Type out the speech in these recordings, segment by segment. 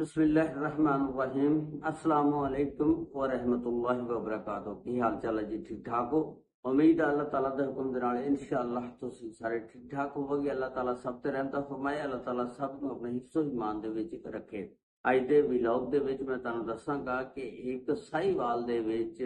बिस्मिल्लाहिर्रहमानिर्रहीम। अस्सलाम वालेकुम व रहमतुल्लाहि व बरकातहू। की हाल चाल है जी? ठीक ठाक हो? उम्मीद है अल्लाह ताला दे हुक्म दे नाल इंशाअल्लाह तुसीं सारे ठीक ठाक होवोगे। अल्लाह ताला सब ते रहमत फरमाए। अल्लाह ताला सब नूं अपने हिफ्ज़ो ईमान दे विच रखे। अज दे व्लॉग दे विच मैं तुहानूं दस्सांगा कि एक साहिवाल दे विच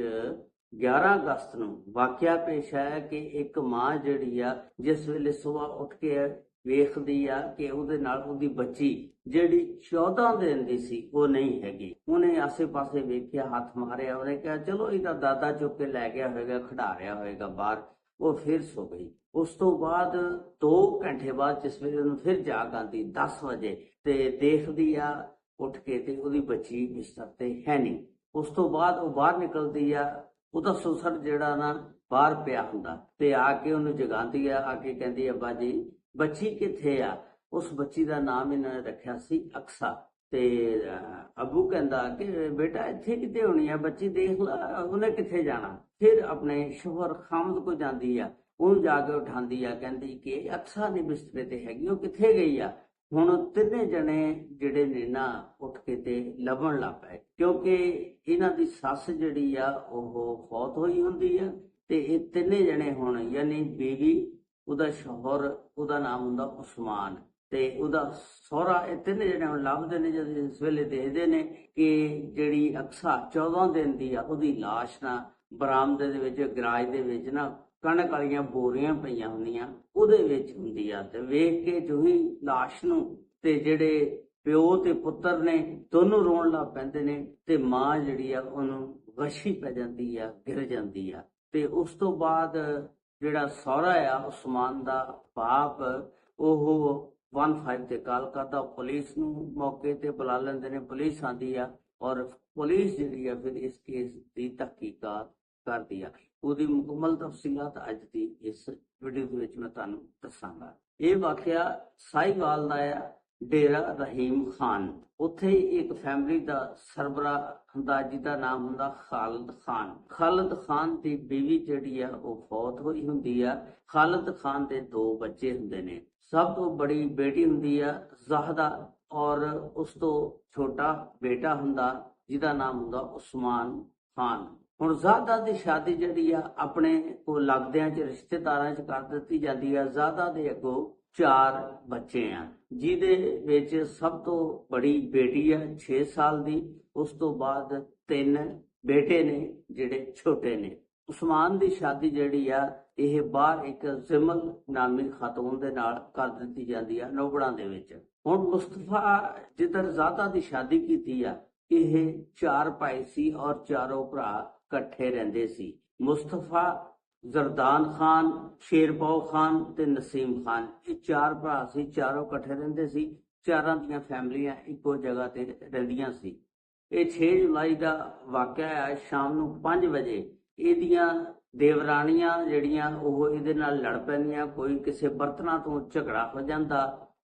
11 अगस्त ਨੂੰ ਵਾਕਿਆ ਪੇਸ਼ ਆਇਆ ਕਿ ਇੱਕ ਮਾਂ ਜਿਹੜੀ ਆ ਜਿਸ ਵੇਲੇ ਸਵੇਰ ਉੱਠ ਕੇ ਵੇਖਦੀ ਆ ਕਿ ਉਹਦੇ ਨਾਲ ਉਹਦੀ ਬੱਚੀ ਜਿਹੜੀ 14 ਦਿਨ ਦੀ ਸੀ ਉਹ ਨਹੀਂ ਹੈਗੀ। ਉਹਨੇ ਆਸੇ ਪਾਸੇ ਵੇਖਿਆ, ਹੱਥ ਮਾਰਿਆ, ਉਹਨੇ ਕਿਹਾ ਚਲੋ ਇਹਦਾ ਦਾਦਾ ਚੁੱਕ ਕੇ ਲੈ ਗਿਆ ਹੋਏਗਾ, ਖਿਡਾ ਰਿਹਾ ਹੋਏਗਾ ਬਾਹਰ। ਉਹ ਫਿਰ ਸੋ ਗਈ। ਉਸ ਤੋਂ ਬਾਅਦ 2 ਘੰਟੇ ਬਾਅਦ ਜਿਸ ਵੇਲੇ ਉਹਨੂੰ ਫਿਰ ਜਾਗ ਆਉਂਦੀ 10 ਵਜੇ ਤੇ ਦੇਖਦੀ ਆ ਉੱਠ ਕੇ ਤੇ ਉਹਦੀ ਬੱਚੀ ਬਿਸਤਰ ਤੇ ਹੈ ਨਹੀਂ। ਉਸ ਤੋਂ ਬਾਅਦ ਉਹ ਬਾਹਰ ਨਿਕਲਦੀ ਆ, ਉਹਦਾ ਸੁਸਰ ਜਿਹੜਾ ਨਾ ਬਾਹਰ ਪਿਆ ਹੁੰਦਾ ਤੇ ਆ ਕੇ ਉਹਨੂੰ ਜਗਾਉਂਦੀ ਆ ਕੇ ਕਹਿੰਦੀ ਅੱਬਾ ਜੀ ਬੱਚੀ ਕਿੱਥੇ ਆ? ਉਸ ਬੱਚੀ ਦਾ ਨਾਮ ਇਹਨਾਂ ਨੇ ਰੱਖਿਆ ਸੀ ਅਕਸਾ। ਤੇ ਅੱਬੂ ਕਹਿੰਦਾ ਕਿ ਬੇਟਾ ਇੱਥੇ ਕਿਤੇ ਹੋਣੀ ਆ ਬੱਚੀ, ਦੇਖ ਲਾ ਉਹਨੇ ਕਿੱਥੇ ਜਾਣਾ। ਫਿਰ ਆਪਣੇ ਸ਼ੋਹਰ ਖਾਮਦ ਕੋ ਜਾਂਦੀ ਆ, ਉਹਨੂੰ ਜਾ ਕੇ ਉਠਾਉਂਦੀ ਆ, ਕਹਿੰਦੀ ਕਿ ਅਕਸਾ ਨੇ ਬਿਸਤਰੇ ਤੇ ਹੈਗੀ, ਉਹ ਕਿੱਥੇ ਗਈ ਆ? ਹੁਣ ਤਿੰਨੇ ਜਣੇ ਜਿਹੜੇ ਨੇ ਨਾ ਉੱਠ ਕੇ ਤੇ ਲੱਭਣ ਲੱਗ ਪਏ, ਕਿਉਂਕਿ ਇਹਨਾਂ ਦੀ ਸੱਸ ਜਿਹੜੀ ਆ ਉਹ ਫੌਤ ਹੋਈ ਹੁੰਦੀ ਆ ਤੇ ਇਹ ਤਿੰਨੇ ਜਣੇ ਹੁਣ ਯਾਨੀ ਬੀਵੀ, ਉਹਦਾ ਸ਼ੌਹਰ, ਉਹਦਾ ਨਾਮ ਹੁੰਦਾ ਉਸਮਾਨ ਤੇ ਉਹਦਾ ਸਹੁਰਾ, ਇਹ ਤਿੰਨੇ ਜਣੇ ਹੁਣ ਲੱਭਦੇ ਨੇ। ਜਦ ਇਸ ਵੇਲੇ ਦੇਖਦੇ ਨੇ ਕਿ ਜਿਹੜੀ ਅਕਸਾ 14 ਦਿਨ ਦੀ ਆ ਉਹਦੀ ਲਾਸ਼ ਨਾ ਬਰਾਮਦੇ ਦੇ ਵਿੱਚ ਗਰਾਜ ਦੇ ਵਿੱਚ ਨਾ ਕਣਕ ਵਾਲੀਆਂ ਬੋਰੀਆਂ ਪਈਆਂ ਹੁੰਦੀਆਂ ਉਹਦੇ ਵਿੱਚ ਹੁੰਦੀ ਆ। ਤੇ ਵੇਖ ਕੇ ਜੂਹੀ ਲਾਸ਼ ਨੂੰ ਤੇ ਜਿਹੜੇ ਪਿਓ ਤੇ ਪੁੱਤਰ ਨੇ ਦੋਨੋਂ ਰੋਣ ਲੱਗ ਪੈਂਦੇ ਨੇ ਤੇ ਮਾਂ ਜਿਹੜੀ ਆ ਉਹਨੂੰ ਵਸ਼ੀ ਪੈ ਜਾਂਦੀ ਆ, ਗਿਰ ਜਾਂਦੀ ਆ। ਤੇ ਉਸ ਤੋਂ ਬਾਅਦ ਜਿਹੜਾ ਸਹੁਰਾ ਆ ਉਸਮਾਨ ਦਾ ਬਾਪ, ਉਹ 15 ਤੇ ਕਾਲ ਕਰਦਾ, ਪੁਲਿਸ ਨੂੰ ਮੌਕੇ ਤੇ ਬੁਲਾ ਲੈਂਦੇ ਨੇ। ਪੁਲਿਸ ਆਂਦੀ ਆ ਔਰ ਪੁਲਿਸ ਜਿਹੜੀ ਆ ਫਿਰ ਇਸ ਕੇਸ ਦੀ ਤਹਿਕੀਕਾਤ ਕਰਦੀ ਆ। ਉਹਦੀ ਮੁਕੰਮਲ ਤਫਸੀਲਾਤ ਅੱਜ ਦੀ ਇਸ ਵੀਡੀਓ ਦੇ ਵਿੱਚ ਮੈਂ ਤੁਹਾਨੂੰ ਦੱਸਾਂਗਾ। ਇਹ ਵਾਕਿਆ ਸਾਹੀਵਾਲ ਦਾ ਆ, ਡੇਰਾ ਰਹੀਮ ਖਾਨ। ਉੱਥੇ ਇੱਕ ਫੈਮਿਲੀ ਦਾ ਸਰਬਰਾ ਹੁੰਦਾ ਜਿਹਦਾ ਨਾਮ ਹੁੰਦਾ ਖਾਲਦ ਖਾਨ। ਖਾਲਦ ਖਾਨ ਦੀ ਬੀਵੀ ਜਿਹੜੀ ਆ ਉਹ ਫੌਤ ਹੋਈ ਹੁੰਦੀ ਆ। ਖਾਲਦ ਖਾਨ ਦੇ 2 ਬੱਚੇ ਹੁੰਦੇ ਨੇ। ਸਭ ਤੋਂ ਬੜੀ ਬੇਟੀ ਹੁੰਦੀ ਆ ਜ਼ਾਹਦਾ ਔਰ ਉਸ ਤੋਂ ਛੋਟਾ ਬੇਟਾ ਹੁੰਦਾ ਜਿਹਦਾ ਨਾਮ ਹੁੰਦਾ ਉਸਮਾਨ ਖਾਨ। ਹੁਣ ਜ਼ਾਹਦਾ ਦੀ ਸ਼ਾਦੀ ਜਿਹੜੀ ਆ ਆਪਣੇ ਕੋਲ ਲੱਗਦਿਆਂ ਚ ਰਿਸ਼ਤੇਦਾਰਾਂ ਚ ਕਰ ਦਿੱਤੀ ਜਾਂਦੀ ਆ। ਜ਼ਾਹਦਾ ਦੇ ਅੱਗੋਂ 4 ਬੱਚੇ ਆ, ਜਿਹਦੇ ਵਿੱਚ ਸਭ ਤੋਂ ਬੜੀ ਬੇਟੀ ਆ 6 ਸਾਲ ਦੀ। ਉਸ ਤੋਂ ਬਾਅਦ 3 ਬੇਟੇ ਨੇ ਜਿਹੜੇ ਛੋਟੇ ਨੇ। ਉਸਮਾਨ ਦੀ ਸ਼ਾਦੀ ਜਿਹੜੀ ਆ ਇਹ ਬਾਹਰ ਇੱਕ ਜ਼ਿਮਲ ਨਾਮੀ ਖਾਤੂਨ ਦੇ ਨਾਲ ਕਰ ਦਿੱਤੀ ਜਾਂਦੀ ਆ ਨੋਬੜਾਂ ਦੇ ਵਿੱਚ। ਹੁਣ ਮੁਸਤਫਾ ਜਿੱਧਰ ਜ਼ਾਹਦਾ ਦੀ ਸ਼ਾਦੀ ਕੀਤੀ ਆ, ਇਹ 4 ਭਾਈ ਸੀ ਔਰ ਚਾਰੋਂ ਭਰਾ ਇਕੱਠੇ ਰਹਿੰਦੇ ਸੀ। ਮੁਸਤਫਾ, ਜ਼ਰਦਾਨ ਖਾਨ, ਸ਼ੇਰਪਾਓ ਖਾਨ ਤੇ ਨਸੀਮ ਖਾਨ, ਇਹ 4 ਭਰਾ ਸੀ, ਚਾਰੋਂ ਇਕੱਠੇ ਰਹਿੰਦੇ ਸੀ। ਚਾਰਾਂ ਦੀਆਂ ਫੈਮਲੀਆਂ ਇੱਕੋ ਜਗ੍ਹਾ ਤੇ ਰਹਿੰਦੀਆਂ ਸੀ। ਇਹ 6 ਜੁਲਾਈ ਦਾ ਵਾਕਿਆ ਹੈ। ਸ਼ਾਮ ਨੂੰ 5 ਵਜੇ ਇਹਦੀਆਂ ਦੇਵਰਾਣੀਆਂ ਜਿਹੜੀਆਂ ਉਹ ਇਹਦੇ ਨਾਲ ਲੜ ਪੈਂਦੀਆਂ, ਕੋਈ ਕਿਸੇ ਬਰਤਨਾਂ ਤੋਂ ਝਗੜਾ ਹੋ ਜਾਂਦਾ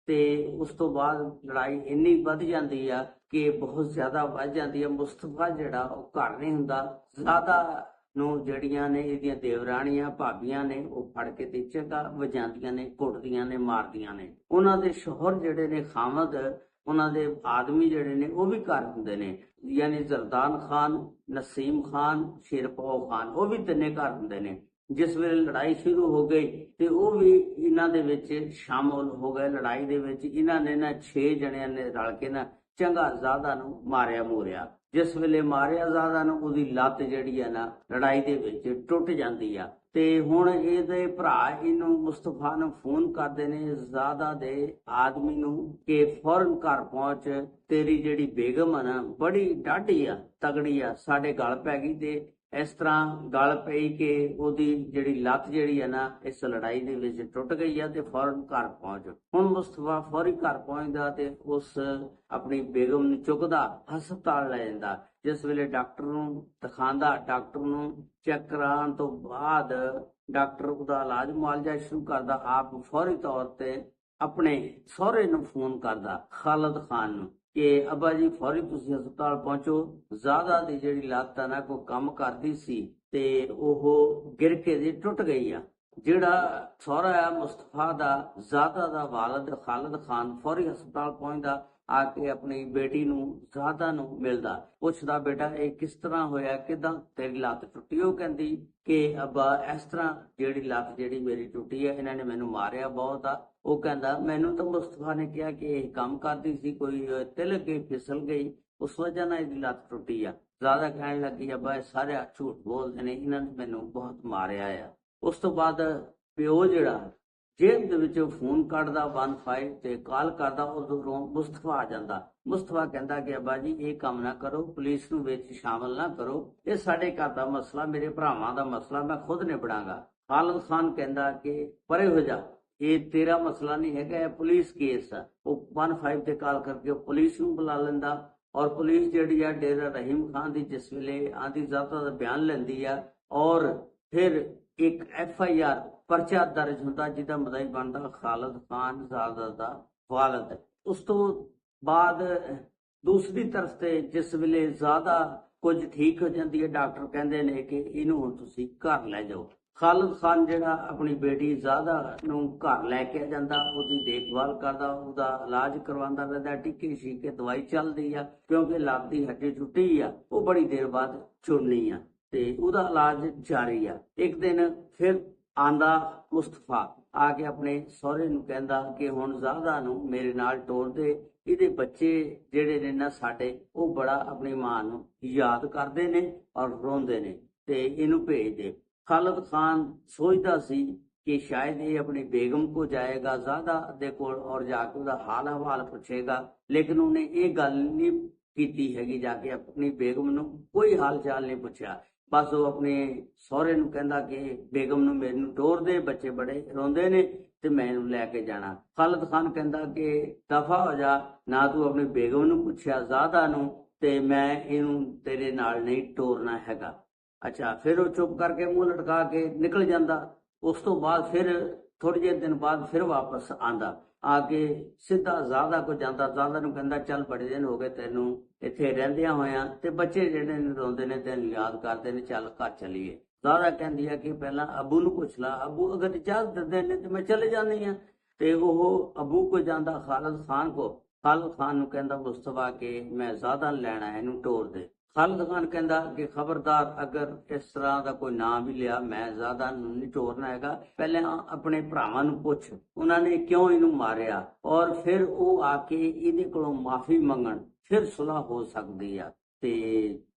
ਤੇ ਉਸ ਤੋਂ ਬਾਅਦ ਲੜਾਈ ਇੰਨੀ ਵੱਧ ਜਾਂਦੀ ਆ ਕਿ ਬਹੁਤ ਜ਼ਿਆਦਾ ਵੱਧ ਜਾਂਦੀ ਆ। ਮੁਸਤਫਾ ਜਿਹੜਾ ਉਹ ਘਰ ਨਹੀਂ ਹੁੰਦਾ। ਜ਼ਾਹਦਾ ਨੂੰ ਜਿਹੜੀਆਂ ਨੇ ਇਹਦੀਆਂ ਦੇਵਰਾਣੀਆਂ ਭਾਬੀਆਂ ਨੇ ਉਹ ਫੜ ਕੇ ਤੇ ਝਗਾ ਵਜਾਉਂਦੀਆਂ ਨੇ, ਕੁੱਟਦੀਆਂ ਨੇ, ਮਾਰਦੀਆਂ ਨੇ। ਉਹਨਾਂ ਦੇ ਸ਼ੋਹਰ ਜਿਹੜੇ ਨੇ ਖਾਮਦ, ਉਹਨਾਂ ਦੇ ਆਦਮੀ ਜਿਹੜੇ ਨੇ ਉਹ ਵੀ ਘਰ ਹੁੰਦੇ ਨੇ, ਯਾਨੀ ਜ਼ਰਦਾਨ ਖਾਨ, ਨਸੀਮ ਖਾਨ, ਸ਼ੇਰਪਾਓ ਖਾਨ, ਉਹ ਵੀ ਤਿੰਨੇ ਘਰ ਹੁੰਦੇ ਨੇ। ਜਿਸ ਵੇਲੇ ਲੜਾਈ ਸ਼ੁਰੂ ਹੋ ਗਈ ਤੇ ਉਹ ਵੀ ਇਹਨਾਂ ਦੇ ਵਿੱਚ ਸ਼ਾਮਲ ਹੋ ਗਏ। ਲੜਾਈ ਦੇ ਵਿੱਚ ਇਹਨਾਂ ਨੇ ਨਾ 6 ਜਣਿਆਂ ਨੇ ਰਲ ਕੇ ਨਾ ਚੰਗਾ ਜ਼ਾਹਦਾ ਨੂੰ ਮਾਰਿਆ ਮੂਰਿਆ। ਜਿਸ ਵੇਲੇ ਮਾਰਿਆ ਜ਼ਾਹਦਾ ਨੂੰ, ਉਹਦੀ ਲੱਤ ਜਿਹੜੀ ਆ ਨਾ ਲੜਾਈ ਦੇ ਵਿੱਚ ਟੁੱਟ ਜਾਂਦੀ ਆ। ਤੇ ਹੁਣ ਇਹਦੇ ਭਰਾ ਇਹਨੂੰ ਮੁਸਤਫਾ ਨੂੰ ਫੋਨ ਕਰਦੇ ਨੇ, ਜ਼ਾਹਦਾ ਦੇ ਆਦਮੀ ਨੂੰ, ਕਿ ਫੌਰਨ ਘਰ ਪਹੁੰਚ, ਤੇਰੀ ਜਿਹੜੀ ਬੇਗਮ ਆ ਨਾ ਬੜੀ ਡਾਢੀ ਆ, ਤਗੜੀ ਆ, ਸਾਡੇ ਗਲ ਪੈ ਗਈ ਤੇ ਇਸ ਤਰ੍ਹਾਂ ਗਲ ਪਈ ਕਿ ਉਹਦੀ ਜਿਹੜੀ ਲੱਤ ਜਿਹੜੀ ਆ ਨਾ ਇਸ ਲੜਾਈ ਦੇ ਵਿੱਚ ਟੁੱਟ ਗਈ ਆ ਤੇ ਫੌਰਨ ਘਰ ਪਹੁੰਚ। ਹੁਣ ਮੁਸਤਫਾ ਫੌਰੀ ਘਰ ਪਹੁੰਚਦਾ ਤੇ ਉਸ ਆਪਣੀ ਬੇਗਮ ਨੂੰ ਚੁੱਕਦਾ ਹਸਪਤਾਲ ਲੈ ਜਾਂਦਾ। ਜਿਸ ਵੇਲੇ ਡਾਕਟਰ ਨੂੰ ਦਿਖਾਉਂਦਾ, ਡਾਕਟਰ ਨੂੰ ਚੈੱਕ ਕਰਾਉਣ ਤੋਂ ਬਾਅਦ ਡਾਕਟਰ ਉਹਦਾ ਇਲਾਜ ਮੁਆਲਜਾ ਸ਼ੁਰੂ ਕਰਦਾ। ਆਪ ਫੌਰੀ ਤੌਰ ਤੇ ਆਪਣੇ ਸਹੁਰੇ ਨੂੰ ਫੋਨ ਕਰਦਾ, ਖਾਲਦ ਖਾਨ ਨੂੰ, ਕਿ ਅੱਬਾ ਜੀ ਫੌਰੀ ਤੁਸੀਂ ਹਸਪਤਾਲ ਪਹੁੰਚੋ। ਜ਼ਾਹਦਾ ਦੀ ਜਿਹੜੀ ਲੱਤ ਆ ਨਾ ਕੋਈ ਕੰਮ ਕਰਦੀ ਸੀ ਤੇ ਉਹ ਗਿਰ ਕੇ ਦੀ ਟੁੱਟ ਗਈ ਆ। ਜਿਹੜਾ ਸਹੁਰਾ ਆ ਮੁਸਤਫਾ ਦਾ, ਜ਼ਾਹਦਾ ਦਾ ਵਾਲਦ ਖਾਲਦ ਖਾਨ, ਫੌਰੀ ਹਸਪਤਾਲ ਪਹੁੰਚਦਾ। ਆ ਕੇ ਆਪਣੀ ਬੇਟੀ ਨੂੰ ਜ਼ਾਦਾ ਨੂੰ ਮਿਲਦਾ, ਪੁੱਛਦਾ ਬੇਟਾ ਇਹ ਕਿਸ ਤਰ੍ਹਾਂ ਹੋਇਆ, ਕਿਦਾਂ ਤੇਰੀ ਲੱਤ ਟੁੱਟੀ? ਉਹ ਕਹਿੰਦੀ ਕਿ ਅੱਬਾ ਇਸ ਤਰ੍ਹਾਂ ਜਿਹੜੀ ਲੱਤ ਜਿਹੜੀ ਮੇਰੀ ਟੁੱਟੀ ਹੈ, ਇਹਨਾਂ ਨੇ ਮੈਨੂੰ ਮਾਰਿਆ ਬਹੁਤ ਆ। ਉਹ ਕਹਿੰਦਾ ਮੈਨੂੰ ਤਾਂ ਮੁਸਤਫਾ ਨੇ ਕਿਹਾ ਕਿ ਇਹ ਕੰਮ ਕਰਦੀ ਸੀ, ਕੋਈ ਤਿਲਕ ਗਈ, ਫਿਸਲ ਗਈ, ਉਸ ਵਜ੍ਹਾ ਨਾਲ ਇਹਦੀ ਲੱਤ ਟੁੱਟੀ ਆ। ਜ਼ਾਦਾ ਕਹਿਣ ਲੱਗੀ ਅੱਬਾ ਇਹ ਸਾਰੇ ਝੂਠ ਬੋਲਦੇ ਨੇ, ਇਹਨਾਂ ਨੇ ਮੈਨੂੰ ਬਹੁਤ ਮਾਰਿਆ ਆ। ਉਸ ਤੋਂ ਬਾਅਦ ਪਿਓ ਜਿਹੜਾ ਜੇਬ ਦੇ ਵਿੱਚੋਂ ਫੋਨ ਕੱਢਦਾ 15 ਤੇ ਕਾਲ ਕਰਦਾ, ਉਦੋਂ ਮੁਸਤਫਾ ਆ ਜਾਂਦਾ। ਮੁਸਤਫਾ ਕਹਿੰਦਾ ਕਿ ਅੱਬਾ ਜੀ ਇਹ ਕੰਮ ਨਾ ਕਰੋ, ਪੁਲਿਸ ਨੂੰ ਵਿੱਚ ਸ਼ਾਮਲ ਨਾ ਕਰੋ, ਇਹ ਸਾਡੇ ਘਰ ਦਾ ਮਸਲਾ, ਮੇਰੇ ਭਰਾਵਾਂ ਦਾ ਮਸਲਾ, ਮੈਂ ਖੁਦ ਨਿਬੜਾਂਗਾ। ਖਾਲਦ ਖਾਨ ਕਹਿੰਦਾ ਕਿ ਪਰੇ ਹੋ ਜਾ, ਇਹ ਤੇਰਾ ਮਸਲਾ ਨਹੀਂ ਹੈਗਾ, ਇਹ ਪੁਲਿਸ ਕੇਸ ਆ। ਉਹ 15 ਤੇ ਕਾਲ ਕਰਕੇ ਪੁਲਿਸ ਨੂੰ ਬੁਲਾ ਲੈਂਦਾ ਔਰ ਪੁਲਿਸ ਜਿਹੜੀ ਆ ਡੇਰਾ ਰਹੀਮ ਖਾਨ ਦੀ ਜਿਸ ਵੇਲੇ ਆਂਦੀ ਜ਼ਾਤਾ ਦਾ ਬਿਆਨ ਲੈਂਦੀ ਆ ਔਰ ਫਿਰ ਇੱਕ FIR ਪਰਚਾ ਦਰਜ ਹੁੰਦਾ ਜਿਹਦਾ ਮਦਈ ਬਣਦਾ ਖਾਲਦ ਖਾਨ ਜ਼ਾਦਾ ਦਾ ਵਾਲਦ। ਉਸ ਤੋਂ ਬਾਅਦ ਦੂਸਰੀ ਤਰਫ ਤੇ ਜਿਸ ਵੇਲੇ ਜ਼ਾਦਾ ਕੁਝ ਠੀਕ ਹੋ ਜਾਂਦੀ ਹੈ, ਡਾਕਟਰ ਕਹਿੰਦੇ ਨੇ ਕਿ ਇਹਨੂੰ ਹੁਣ ਤੁਸੀਂ ਘਰ ਲੈ ਜਾਓ। ਖਾਲਦ ਖਾਨ ਜਿਹੜਾ ਆਪਣੀ ਬੇਟੀ ਜ਼ਾਦਾ ਨੂੰ ਘਰ ਲੈ ਕੇ ਜਾਂਦਾ, ਉਹਦੀ ਦੇਖਭਾਲ ਕਰਦਾ, ਉਹਦਾ ਇਲਾਜ ਕਰਵਾਉਂਦਾ ਰਹਿੰਦਾ, ਟੀਕੇ ਸ਼ੀਕੇ ਦਵਾਈ ਚੱਲਦੀ ਆ ਕਿਉਂਕਿ ਲੱਤ ਦੀ ਹੱਡੀ ਟੁੱਟੀ ਆ, ਉਹ ਬੜੀ ਦੇਰ ਬਾਅਦ ਚੁੜਨੀ ਆ ਤੇ ਉਹਦਾ ਇਲਾਜ ਜਾਰੀ ਆ। ਇੱਕ ਦਿਨ ਫਿਰ ਆਂਦਾ ਮੁਸਤਫਾ ਆ ਕੇ ਆਪਣੇ ਸਹੁਰੇ ਨੂੰ ਕਹਿੰਦਾ ਕਿ ਹੁਣ ਜ਼ਾਦਾ ਨੂੰ ਮੇਰੇ ਨਾਲ ਤੋਰ ਦੇ, ਇਹਦੇ ਬੱਚੇ ਜਿਹੜੇ ਨੇ ਨਾ ਸਾਡੇ, ਉਹ ਬੜਾ ਆਪਣੀ ਮਾਂ ਨੂੰ ਯਾਦ ਕਰਦੇ ਨੇ ਔਰ ਰੋਂਦੇ ਨੇ ਤੇ ਇਹਨੂੰ ਭੇਜ ਦੇ। ਖਾਲਦ ਖਾਨ ਸੋਚਦਾ ਸੀ ਕਿ ਸ਼ਾਇਦ ਇਹ ਆਪਣੀ ਬੇਗਮ ਕੋ ਜਾਏਗਾ ਜ਼ਾਦਾ ਦੇ ਕੋਲ ਔਰ ਜਾ ਕੇ ਉਹਦਾ ਹਾਲ ਹਵਾਲ ਪੁੱਛੇਗਾ, ਲੇਕਿਨ ਉਹਨੇ ਇਹ ਗੱਲ ਨਹੀਂ ਕੀਤੀ ਹੈਗੀ, ਜਾ ਕੇ ਆਪਣੀ ਬੇਗਮ ਨੂੰ ਕੋਈ ਹਾਲ ਚਾਲ ਨਹੀਂ ਪੁੱਛਿਆ। ਬਸ ਉਹ ਆਪਣੇ ਸਹੁਰੇ ਨੂੰ ਕਹਿੰਦਾ ਕਿ ਬੇਗਮ ਨੂੰ ਮੈਨੂੰ ਤੋਰ ਦੇ, ਬੱਚੇ ਬੜੇ ਰੋਂਦੇ ਨੇ ਤੇ ਮੈਂ ਇਹਨੂੰ ਲੈ ਕੇ ਜਾਣਾ। ਖਾਲਦ ਖਾਨ ਕਹਿੰਦਾ ਕਿ ਦਫਾ ਹੋ ਜਾ, ਨਾ ਤੂੰ ਆਪਣੀ ਬੇਗਮ ਨੂੰ ਪੁੱਛਿਆ ਜ਼ਾਦਾ ਨੂੰ ਤੇ ਮੈਂ ਇਹਨੂੰ ਤੇਰੇ ਨਾਲ ਨਹੀਂ ਤੋਰਨਾ ਹੈਗਾ। ਅੱਛਾ, ਫਿਰ ਉਹ ਚੁੱਪ ਕਰਕੇ ਮੂੰਹ ਲਟਕਾ ਕੇ ਨਿਕਲ ਜਾਂਦਾ। ਉਸ ਤੋਂ ਬਾਅਦ ਫਿਰ ਥੋੜੇ ਜਿਹੇ ਦਿਨ ਬਾਅਦ ਫਿਰ ਵਾਪਸ ਆਂਦਾ, ਆ ਕੇ ਸਿੱਧਾ ਜ਼ਾਦਾ ਕੋ ਜਾਂਦਾ। ਜ਼ਾਦਾ ਨੂੰ ਕਹਿੰਦਾ ਚੱਲ ਬੜੇ ਦਿਨ ਹੋ ਗਏ ਤੈਨੂੰ ਇੱਥੇ ਰਹਿੰਦਿਆਂ ਹੋਇਆਂ ਤੇ ਬੱਚੇ ਜਿਹੜੇ ਨੇ ਰੋਂਦੇ ਨੇ ਤੈਨੂੰ ਯਾਦ ਕਰਦੇ ਨੇ, ਚੱਲ ਘਰ ਚੱਲੀਏ। ਜ਼ਾਦਾ ਕਹਿੰਦੀ ਆ ਕਿ ਪਹਿਲਾਂ ਅੱਬੂ ਨੂੰ ਪੁੱਛ ਲਾ, ਅੱਬੂ ਅਗਰ ਇਜਾਜ਼ਤ ਦਿੰਦੇ ਨੇ ਤੇ ਮੈਂ ਚਲੇ ਜਾਂਦੀ ਆ। ਤੇ ਉਹ ਅੱਬੂ ਕੋ ਜਾਂਦਾ ਖਾਲਦ ਖਾਨ ਕੋ। ਖਾਲਦ ਖਾਨ ਨੂੰ ਕਹਿੰਦਾ ਮੁਸਤਫਾ ਕਿ ਮੈਂ ਜ਼ਾਦਾ ਲੈਣਾ, ਇਹਨੂੰ ਤੋਰ ਦੇ। ਖਾਲਦ ਖਾਨ ਕਹਿੰਦਾ ਕਿ ਖਬਰਦਾਰ ਅਗਰ ਇਸ ਤਰ੍ਹਾਂ ਦਾ ਕੋਈ ਨਾਂ ਵੀ ਲਿਆ, ਮੈਂ ਜ਼ਾਦਾ ਨੂੰ ਨਹੀਂ ਤੋਰਨਾ ਹੈਗਾ, ਪਹਿਲਾਂ ਆਪਣੇ ਭਰਾਵਾਂ ਨੂੰ ਪੁੱਛ ਉਹਨਾਂ ਨੇ ਕਿਉਂ ਇਹਨੂੰ ਮਾਰਿਆ ਔਰ ਫਿਰ ਉਹ ਆ ਕੇ ਇਹਦੇ ਕੋਲੋਂ ਮਾਫੀ ਮੰਗਣ, ਫਿਰ ਸੁਲ੍ਹਾ ਹੋ ਸਕਦੀ ਆ। ਤੇ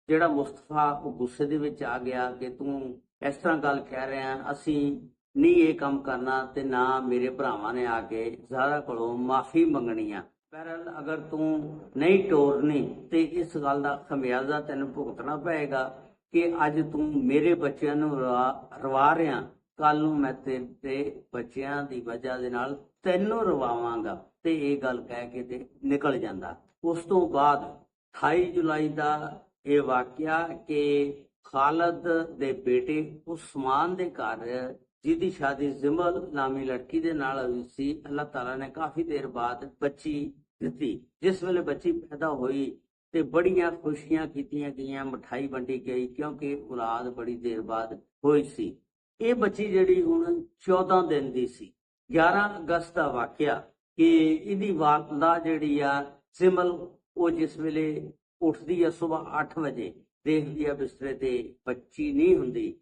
ਜਿਹੜਾ ਮੁਸਤਫਾ ਉਹ ਗੁੱਸੇ ਦੇ ਵਿੱਚ ਆ ਗਿਆ ਕਿ ਤੂੰ ਇਸ ਤਰ੍ਹਾਂ ਗੱਲ ਕਹਿ ਰਿਹਾ, ਅਸੀਂ ਨਹੀਂ ਇਹ ਕੰਮ ਕਰਨਾ ਤੇ ਨਾ ਮੇਰੇ ਭਰਾਵਾਂ ਨੇ ਆ ਕੇ ਜ਼ਾਦਾ ਕੋਲੋਂ ਮਾਫੀ ਮੰਗਣੀ ਆ। ਬਹਰਹਾਲ ਅਗਰ ਤੂੰ ਨਹੀਂ ਤੋਰਨੀ ਤੇ ਇਸ ਗੱਲ ਦਾ ਖਮਿਆਜ਼ਾ ਤੈਨੂੰ ਭੁਗਤਣਾ ਪਏਗਾ ਕਿ ਅੱਜ ਤੂੰ ਮੇਰੇ ਬੱਚਿਆਂ ਨੂੰ ਰਵਾ ਰਿਹਾ, ਕੱਲ ਨੂੰ ਮੈਂ ਤੇਰੇ ਬੱਚਿਆਂ ਦੀ ਵਜ੍ਹਾ ਦੇ ਨਾਲ ਤੈਨੂੰ ਰਵਾਵਾਂਗਾ। ਤੇ ਇਹ ਗੱਲ ਕਹਿ ਕੇ ਤੇ ਨਿਕਲ ਜਾਂਦਾ। ਉਸ ਤੋਂ ਬਾਅਦ 28 ਜੁਲਾਈ ਦਾ ਇਹ ਵਾਕਿਆ ਕਿ ਖਾਲਦ ਦੇ ਬੇਟੇ ਉਸਮਾਨ ਦੇ ਘਰ ਜਿਹਦੀ ਸ਼ਾਦੀ ਜ਼ਿਮਲ ਨਾਮੀ ਲੜਕੀ ਦੇ ਨਾਲ ਹੋਈ ਸੀ, ਅੱਲਾਹ ਤਾਲਾ ਨੇ ਕਾਫੀ ਦੇਰ ਬਾਅਦ ਬੱਚੀ ਦਿੱਤੀ। ਜਿਸ ਵੇਲੇ ਬੱਚੀ ਪੈਦਾ ਹੋਈ ਤੇ ਬੜੀਆਂ ਖੁਸ਼ੀਆਂ ਕੀਤੀਆਂ ਗਈਆਂ, ਮਠਾਈ ਵੰਡੀ ਗਈ ਕਿਉਂਕਿ ਔਲਾਦ ਬੜੀ ਦੇਰ ਬਾਅਦ ਹੋਈ ਸੀ। ਇਹ ਬੱਚੀ ਜਿਹੜੀ ਹੁਣ 14 ਦਿਨ ਦੀ ਸੀ। 11 ਅਗਸਤ ਦਾ ਵਾਕਿਆ ਕਿ ਇਹਦੀ ਵਾਲਦਾ ਜਿਹੜੀ ਆ ਜ਼ਿਮਲ, ਉਹ ਜਿਸ ਵੇਲੇ ਉੱਠਦੀ ਆ ਸਵੇਰ 8 ਵਜੇ, ਦੇਖਦੀ ਆ ਬਿਸਤਰੇ ਤੇ ਬੱਚੀ ਨਹੀਂ ਹੁੰਦੀ,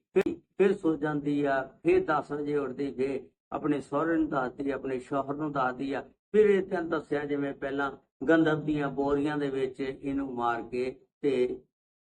ਫਿਰ ਸੋ ਜਾਂਦੀ ਆ, ਫਿਰ 10 ਵਜੇ ਉੱਠਦੀ, ਫਿਰ ਆਪਣੇ ਸਹੁਰੇ ਨੂੰ ਦੱਸਦੀ, ਆਪਣੇ ਸ਼ੌਹਰ ਨੂੰ ਦੱਸਦੀ ਆ। ਫਿਰ ਇਹ ਤੈਨੂੰ ਦੱਸਿਆ ਜਿਵੇਂ ਪਹਿਲਾਂ ਗੰਦਮ ਦੀਆਂ ਬੋਰੀਆਂ ਦੇ ਵਿੱਚ ਇਹਨੂੰ ਮਾਰ ਕੇ ਤੇ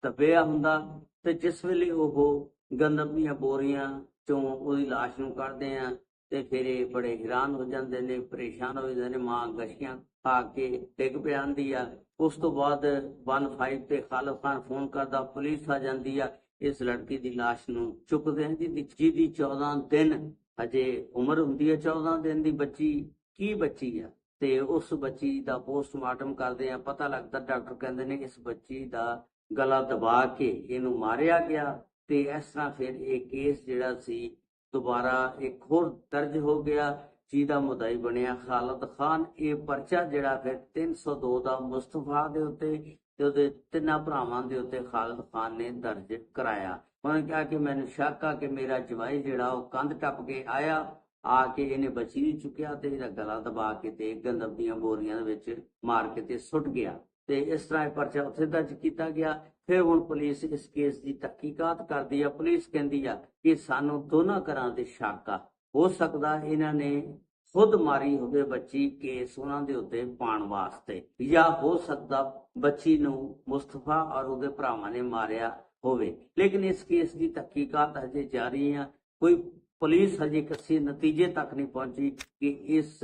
ਦੱਬਿਆ ਹੁੰਦਾ। ਤੇ ਜਿਸ ਵੇਲੇ ਉਹ ਗੰਦਮ ਦੀਆਂ ਬੋਰੀਆਂ ਚੋਂ ਉਹਦੀ ਲਾਸ਼ ਨੂੰ ਕੱਢਦੇ ਆ ਤੇ ਫਿਰ ਇਹ ਬੜੇ ਹੈਰਾਨ ਹੋ ਜਾਂਦੇ ਨੇ, ਪਰੇਸ਼ਾਨ ਹੋ ਜਾਂਦੇ ਨੇ। ਮਾਂ ਗਸ਼ੀਆਂ ਖਾ ਕੇ ਡਿੱਗ ਪੈਂਦੀ ਆ। ਉਸ ਤੋਂ ਬਾਅਦ 15 ਤੇ ਖਾਲਦ ਖਾਨ ਫੋਨ ਕਰਦਾ, ਪੁਲਿਸ ਆ ਜਾਂਦੀ ਆ। ਇਸ ਲੜਕੀ ਦੀ ਲਾਸ਼ ਨੂੰ ਚੁੱਕਦੇ ਆ ਜਿਹਦੀ 14 ਦਿਨ ਅਜੇ ਉਮਰ ਹੁੰਦੀ ਹੈ। 14 ਦਿਨ ਦੀ ਬੱਚੀ ਕੀ ਬੱਚੀ ਆ ਤੇ ਉਸ ਬੱਚੀ ਦਾ ਪੋਸਟਮਾਰਟਮ ਕਰਦੇ ਆ। ਪਤਾ ਲੱਗਦਾ, ਡਾਕਟਰ ਕਹਿੰਦੇ ਨੇ ਇਸ ਬੱਚੀ ਦਾ ਗਲਾ ਦਬਾ ਕੇ ਇਹਨੂੰ ਮਾਰਿਆ ਗਿਆ। ਤੇ ਇਸ ਤਰ੍ਹਾਂ ਫਿਰ ਇਹ ਕੇਸ ਜਿਹੜਾ ਸੀ ਦੁਬਾਰਾ ਇੱਕ ਹੋਰ ਦਰਜ ਹੋ ਗਿਆ, ਜਿਹਦਾ ਮੁਦਈ ਬਣਿਆ ਖਾਲਦ ਖਾਨ। ਇਹ ਪਰਚਾ ਜਿਹੜਾ ਫਿਰ 302 ਦਾ ਮੁਸਤਫਾ ਦੇ ਉੱਤੇ ਤੇ ਉਹਦੇ ਤਿੰਨਾਂ ਭਰਾਵਾਂ ਦੇ ਉੱਤੇ ਖਾਲਦ ਖਾਨ ਨੇ ਦਰਜ ਕਰਾਇਆ। ਉਹਨੇ ਕਿਹਾ ਕਿ ਮੈਨੂੰ ਸ਼ੱਕ ਆ ਕਿ ਮੇਰਾ ਜਵਾਈ ਜਿਹੜਾ ਉਹ ਕੰਧ ਟੱਪ ਕੇ ਆਇਆ ਆ ਕੇ ਇਹਨੇ ਬੱਚੀ ਨੂੰ ਚੁੱਕਿਆ ਤੇ ਇਹਦਾ ਗਲਾ ਦਬਾ ਕੇ ਤੇ ਗੰਦਮ ਦੀਆਂ ਬੋਰੀਆਂ ਦੇ ਵਿੱਚ ਮਾਰ ਕੇ ਤੇ ਸੁੱਟ ਗਿਆ ਤੇ ਇਸ ਤਰ੍ਹਾਂ ਇਹ ਪਰਚਾ ਉੱਥੇ ਦਰਜ ਕੀਤਾ ਗਿਆ। ਫਿਰ ਹੁਣ ਪੁਲਿਸ ਇਸ ਕੇਸ ਦੀ ਤਹਿਕੀਕਾਤ ਕਰਦੀ ਆ। ਪੁਲਿਸ ਕਹਿੰਦੀ ਆ ਕਿ ਸਾਨੂੰ ਦੋਨਾਂ ਘਰਾਂ ਦੇ ਸ਼ੱਕ ਆ, ਹੋ ਸਕਦਾ ਇਹਨਾਂ ਨੇ ਖੁਦ ਮਾਰੀ ਹੋਵੇ ਬੱਚੀ ਕੇਸ ਉਹਨਾਂ ਦੇ ਉੱਤੇ ਪਾਉਣ ਵਾਸਤੇ, ਜਾਂ ਹੋ ਸਕਦਾ ਬੱਚੀ ਨੂੰ ਮੁਸਤਫਾ ਔਰ ਉਹਦੇ ਭਰਾਵਾਂ ਨੇ ਮਾਰਿਆ ਹੋਵੇ। ਲੇਕਿਨ ਇਸ ਕੇਸ ਦੀ ਤਹਿਕੀਕਾਤ ਹਜੇ ਜਾਰੀ ਆ। ਕੋਈ ਪੁਲਿਸ ਹਜੇ ਕਿਸੇ ਨਤੀਜੇ ਤੱਕ ਨਹੀਂ ਪਹੁੰਚੀ ਕਿ ਇਸ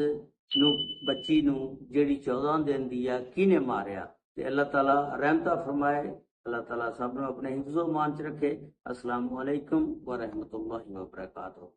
ਨੂੰ ਬੱਚੀ ਨੂੰ ਜਿਹੜੀ 14 ਦਿਨ ਦੀ ਆ ਕਿਹਨੇ ਮਾਰਿਆ। ਤੇ ਅੱਲਾਹ ਤਾਲਾ ਰਹਿਮਤਾਂ ਫਰਮਾਏ, ਅੱਲਾਹ ਤਾਲਾ ਸਭ ਨੂੰ ਆਪਣੇ ਹਿਫਜ਼ੋ ਮਾਨ ਚ ਰੱਖੇ। अस्सलाम वालेकुम व रहमतुल्लाहि व बरकातहू।